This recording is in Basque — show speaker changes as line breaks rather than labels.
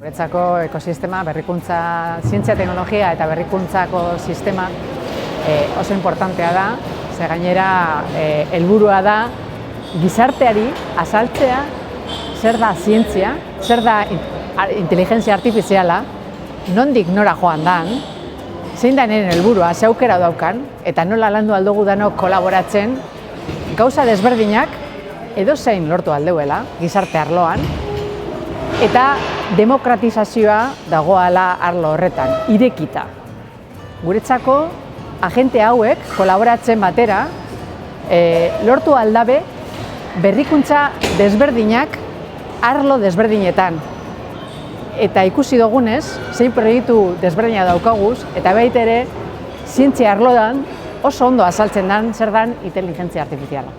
Guretzako ekosistema, berrikuntza, zientzia, teknologia eta berrikuntzako sistema oso importantea da, ze gainera helburua da gizarteari azaltzea zer da zientzia, zer da inteligentzia artifiziala, nondik nora joan dan, zein da nire helburua, ze aukera daukan, eta nola landu aldugu danok kolaboratzen, gauza desberdinak edozein lortu aldeuela, gizarte arloan, eta demokratizazioa dagoala arlo horretan, irekita. Guretzako, agente hauek kolaboratzen batera, lortu aldabe berrikuntza desberdinak arlo desberdinetan. Eta ikusi dugunez, zein proiektu desberdina daukaguz, eta baita ere, zientzia arloan oso ondo azaltzen den zer dan inteligentzia artifiziala.